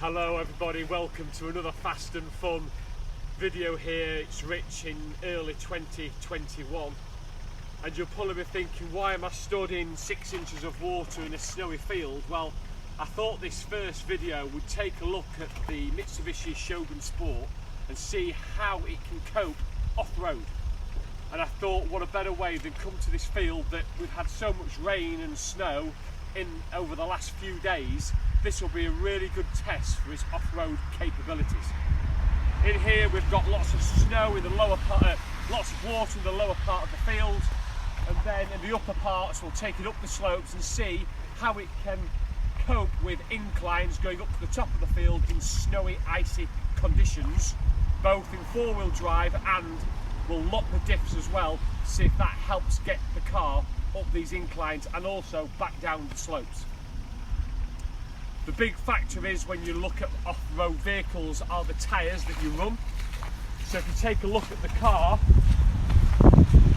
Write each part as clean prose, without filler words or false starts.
Hello everybody, welcome to another fast and fun video here. It's Rich in early 2021 and you'll probably be thinking, why am I stood in 6 inches of water in a snowy field? Well, I thought this first video would take a look at the Mitsubishi Shogun Sport and see how it can cope off-road. And I thought, what a better way than come to this field that we've had so much rain and snow in over the last few days. This will be a really good test for its off-road capabilities. In here we've got lots of snow in the lower part, lots of water in the lower part of the field, and then in the upper parts we'll take it up the slopes and see how it can cope with inclines going up to the top of the field in snowy, icy conditions, both in four-wheel drive, and we'll lock the diffs as well, see if that helps get the car up these inclines and also back down the slopes. The big factor is, when you look at off-road vehicles, are the tyres that you run. So if you take a look at the car,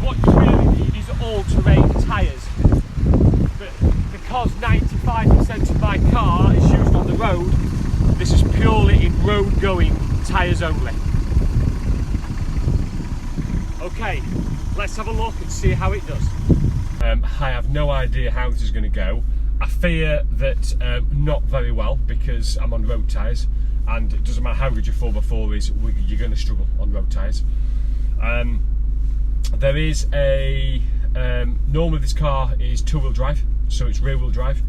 what you really need is all-terrain tyres. But because 95% of my car is used on the road, this is purely in road-going tyres only. Okay, let's have a look and see how it does. I have no idea how this is going to go. I fear that not very well, because I'm on road tyres, and it doesn't matter how good your 4x4 is, you're going to struggle on road tyres. There is a normally this car is two-wheel drive, so it's rear-wheel drive.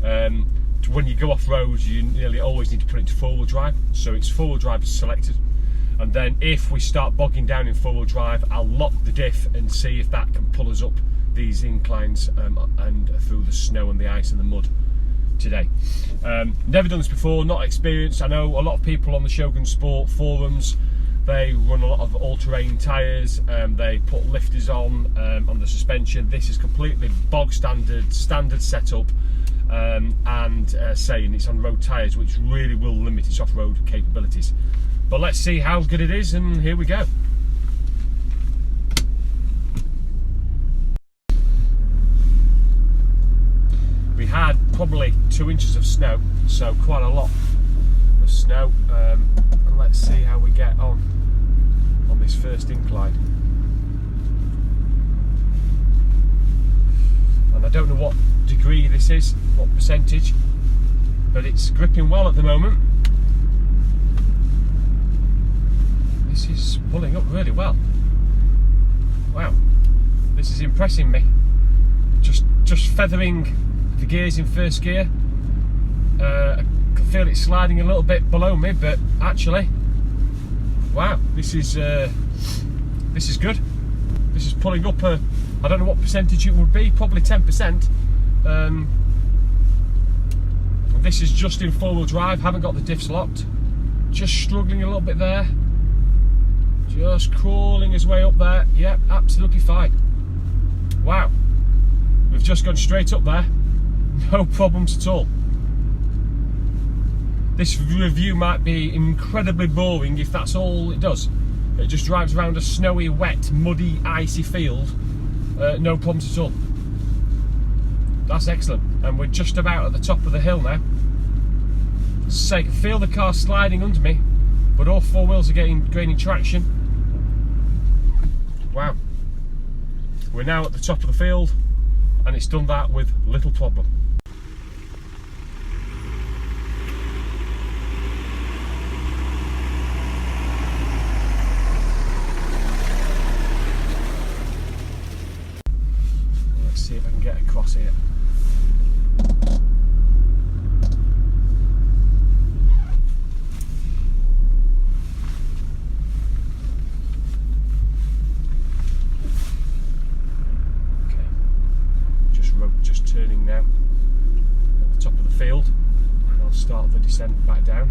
When you go off road, you nearly always need to put it into four-wheel drive, so it's four-wheel drive selected. And then if we start bogging down in four-wheel drive, I'll lock the diff and see if that can pull us up these inclines and through the snow and the ice and the mud today. Never done this before, not experienced. I know a lot of people on the Shogun Sport forums, they run a lot of all-terrain tyres, they put lifters on the suspension. This is completely bog standard setup, and saying it's on road tyres, which really will limit its off-road capabilities. But let's see how good it is, and here we go. We had probably 2 inches of snow, so quite a lot of snow, and let's see how we get on this first incline. And I don't know what degree this is, what percentage, but it's gripping well at the moment. This is pulling up really well. Wow, this is impressing me. Just feathering the gears in first gear. I can feel it sliding a little bit below me, but actually, wow, this is good. This is pulling up I don't know what percentage it would be, probably 10%. This is just in four-wheel drive, haven't got the diffs locked. Just struggling a little bit there. Just crawling his way up there. Yep, absolutely fine. Wow, we've just gone straight up there. No problems at all. This review might be incredibly boring if that's all it does. It just drives around a snowy, wet, muddy, icy field. No problems at all. That's excellent. And we're just about at the top of the hill now. So I can feel the car sliding under me, but all four wheels are gaining traction. Wow. We're now at the top of the field, and it's done that with little problem. Let's see if I can get across here. Just turning now at the top of the field, and I'll start the descent back down.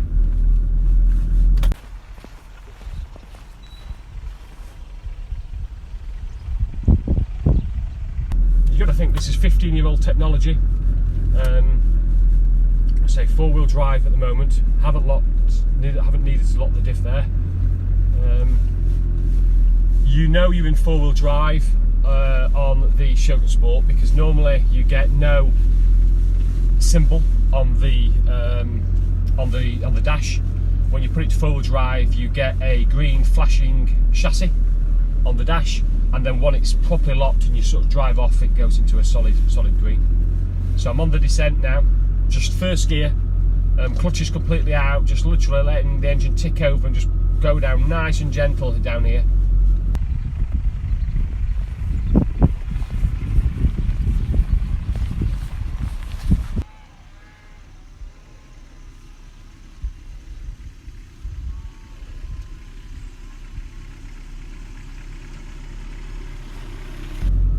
You've got to think this is 15-year-old technology. I say four-wheel drive at the moment. Haven't needed to lock the diff there. You know you're in four-wheel drive on the Shogun Sport, because normally you get no symbol on the on the dash. When you put it to full drive, you get a green flashing chassis on the dash, and then when it's properly locked and you sort of drive off, it goes into a solid green. So I'm on the descent now, just first gear, clutch is completely out, just literally letting the engine tick over and just go down nice and gentle down here.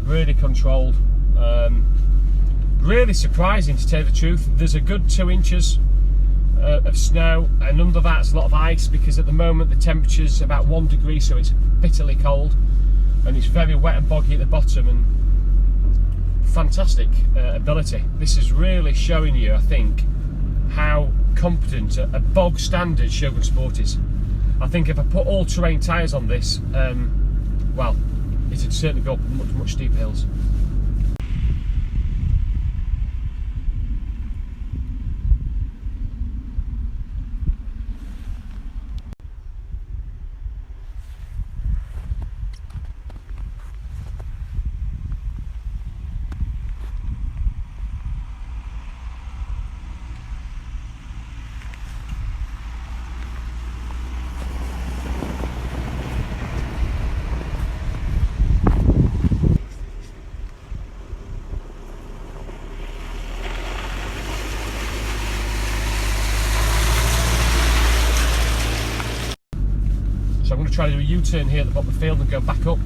Really controlled, really surprising to tell you the truth. There's a good 2 inches of snow, and under that's a lot of ice, because at the moment the temperature's about 1 degree, so it's bitterly cold, and it's very wet and boggy at the bottom, and fantastic ability. This is really showing you, I think, how competent a bog standard Shogun Sport is. I think if I put all-terrain tyres on this, well, it'd certainly go up much steeper hills. So I'm going to try to do a U-turn here at the bottom of the field and go back up.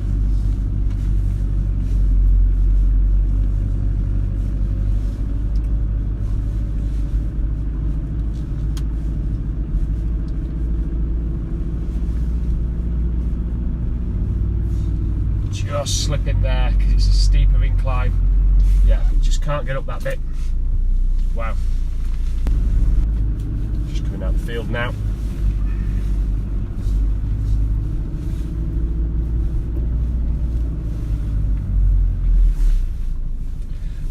Just slip in there because it's a steeper incline. Yeah, just can't get up that bit. Wow. Just coming out the field now.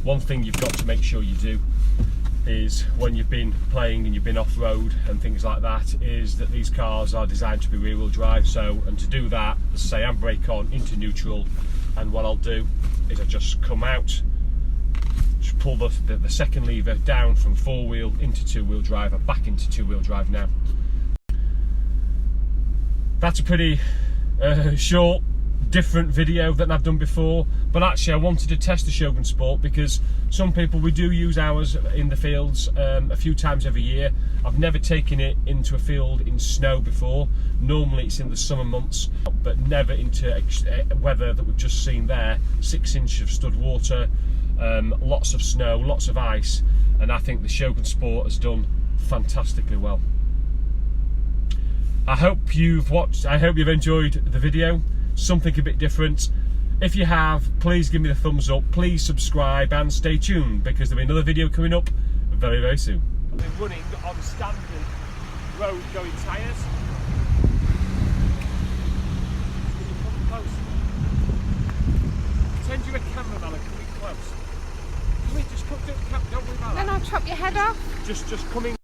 One thing you've got to make sure you do is, when you've been playing and you've been off-road and things like that, is that these cars are designed to be rear-wheel drive. So, and to do that, say handbrake on into neutral, and what I'll do is I just come out, just pull the second lever down from 4-wheel into 2-wheel drive, and back into 2-wheel drive now. That's a pretty short, different video than I've done before, but actually I wanted to test the Shogun Sport because some people, we do use ours in the fields a few times every year. I've never taken it into a field in snow before. Normally it's in the summer months, but never into weather that we've just seen there. 6 inches of stud water, lots of snow, lots of ice, and I think the Shogun Sport has done fantastically well. I hope you've enjoyed the video. Something a bit different. If you have, please give me the thumbs up, please subscribe and stay tuned, because there'll be another video coming up very, very soon. I've been running on standard road going tyres. Can you come close? Pretend you're a cameraman and come in close. Come in, just come, don't worry about that. Then I'll chop your head off. Just come in